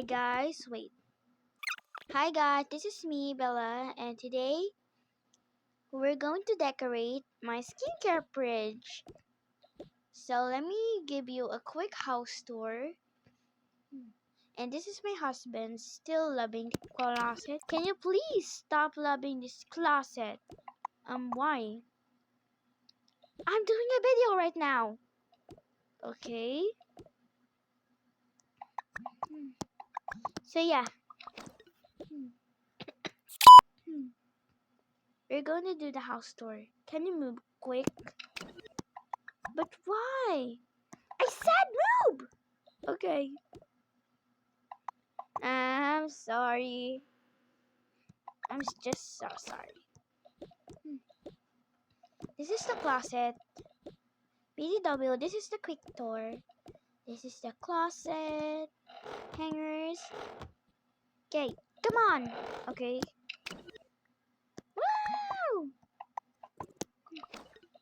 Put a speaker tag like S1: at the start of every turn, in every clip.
S1: Hey guys, wait. Hi guys, this is me, Bella, and today we're going to decorate my skincare fridge. So let me give you a quick house tour. And this is my husband still loving the closet. Can you please stop loving this closet? Why? I'm doing a video right now. Okay. So yeah. We're going to do the house tour. Can you move quick? But why? I said move! Okay. I'm sorry. I'm just so sorry. This is the closet. BDW, this is the quick tour. This is the closet. Hangers. Okay, come on. Okay. Wow!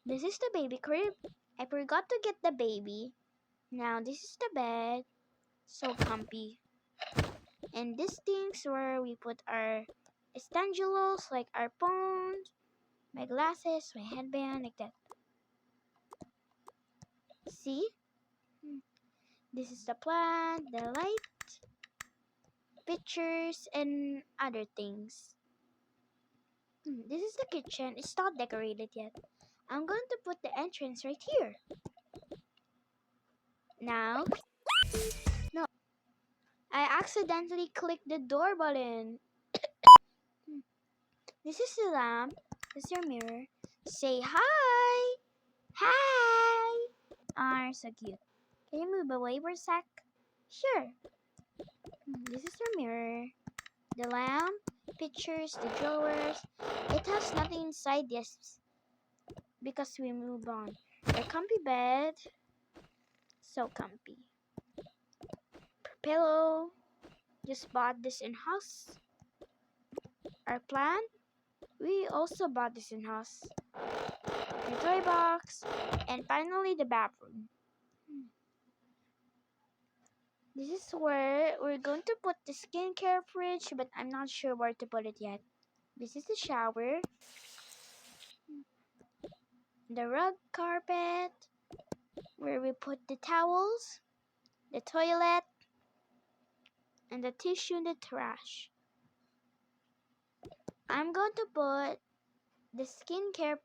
S1: This is the baby crib. I forgot to get the baby. Now this is the bed. So comfy. And these things where we put our estangelos, like our phones, my glasses, my headband, like that. See? This is the plant, the light, pictures, and other things. This is the kitchen. It's not decorated yet. I'm going to put the entrance right here. Now, no, I accidentally clicked the door button. This is the lamp. This is your mirror. Say hi. Hi. Ah, so cute. Can you move away for a sec? Sure. This is your mirror. The lamp, pictures, the drawers. It has nothing inside this because we move on. A comfy bed. So comfy. Pillow. Just bought this in house. Our plant. We also bought this in house. The toy box. And finally the bathroom. This is where we're going to put the skincare fridge, but I'm not sure where to put it yet. This is the shower. The rug carpet, where we put the towels, the toilet, and the tissue in the trash. I'm going to put the skincare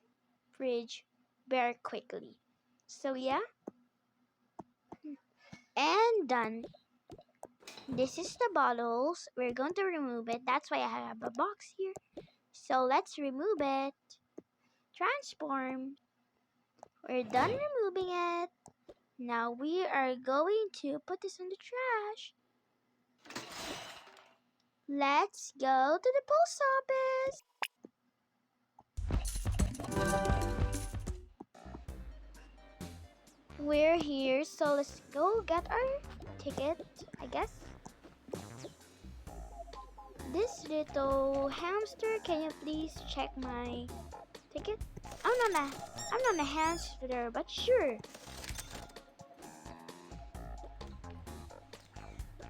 S1: fridge very quickly. So yeah. And done. This is the bottles. We're going to remove it. That's why I have a box here. So let's remove it. Transform. We're done removing it. Now we are going to put this in the trash. Let's go to the post office. We're here, so let's go get our ticket, I guess. This little hamster, can you please check my ticket? I'm not a hamster, but sure.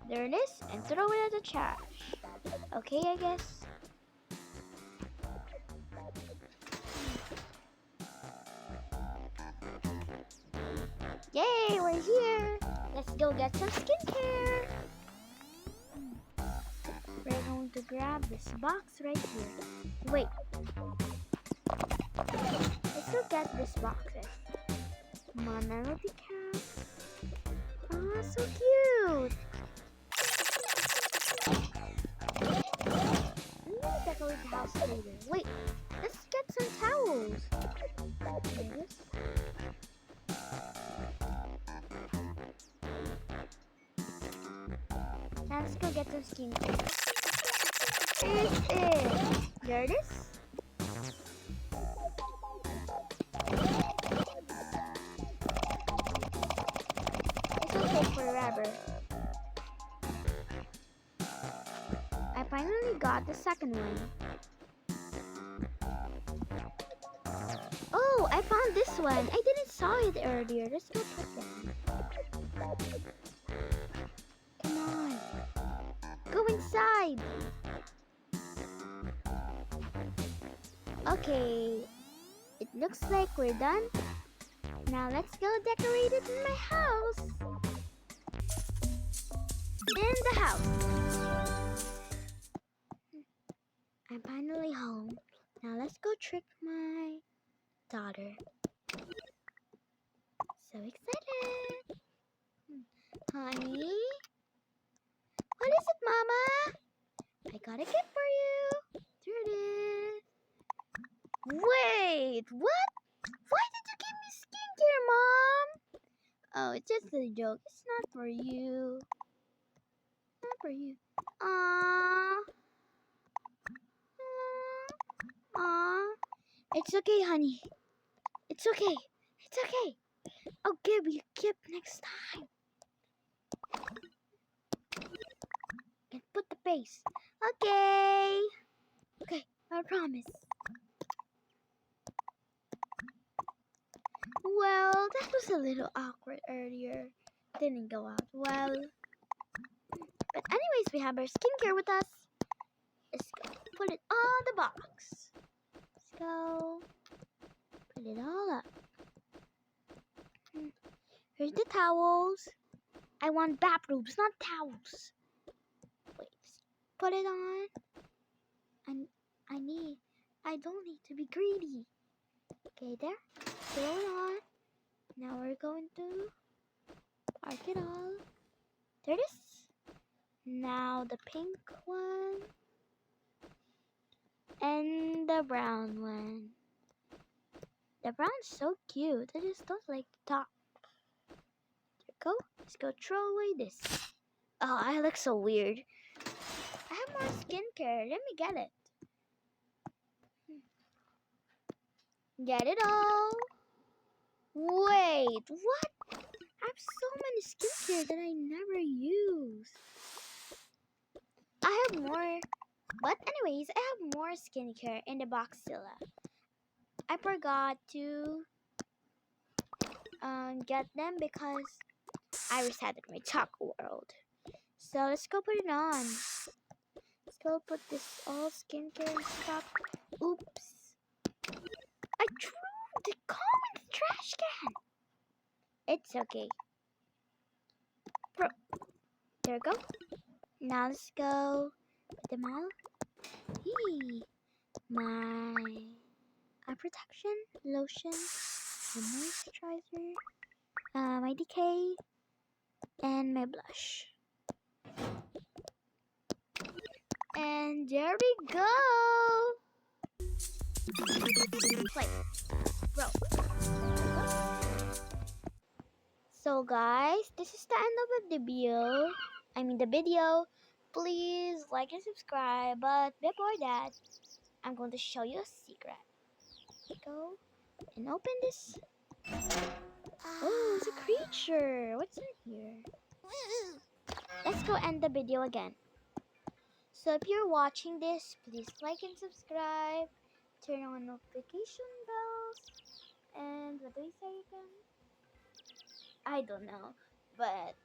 S1: There it is, and throw it at the trash. Okay, I guess. Yay, we're here. Let's go get some skincare. We're going to grab this box right here. Wait. Let's go get this boxes. Monality cap. Oh, so cute. I'm gonna decorate the house later. Wait, let's get some towels. Now let's go get some skincare. There it is. This will take forever. I finally got the second one. Oh, I found this one. I didn't saw it earlier. Let's go put them. Come on. inside. Okay, it looks like we're done. Now let's go decorate it in my house. In the house. I'm finally home. Now let's go trick my daughter. So excited. Honey? What is it, Mama? I got a gift for you. Here it is. Wait, what? Why did you give me skincare, Mom? Oh, it's just a joke. It's not for you. Not for you. Aww. Aww. It's okay, honey. It's okay. It's okay. I'll give you a gift next time. And put the base. Okay. Okay, I promise. Well, that was a little awkward earlier. Didn't go out well. But anyways, we have our skincare with us. Let's go put it on the box. Let's go put it all up. Here's the towels. I want bathrobes, not towels. Wait, put it on. I don't need to be greedy. Okay, there. Throw it on. Now we're going to park it all. There it is. Now the pink one. And the brown one. The brown's so cute. I just don't like the top. There we go. Let's go throw away this. Oh, I look so weird. I have more skincare. Let me get it. Get it all. Wait, what? I have so many skincare that I never use. I have more. But anyways, I have more skincare in the boxzilla. I forgot to get them because I resetted my choco world. So let's go put it on. Let's go put this all skincare stuff. Oops. I threw the comb in the trash can. It's okay. There we go. Now let's go put them all. Hey, my eye protection, lotion, my moisturizer, my decay, and my blush. And there we go. Wait, bro. So guys, this is the end of the video. Please like and subscribe. But before that, I'm going to show you a secret. Go and open this. Oh, it's a creature. What's in here? Let's go end the video again. So if you're watching this, please like and subscribe. Turn on notification bells. And what do we say again? I don't know. But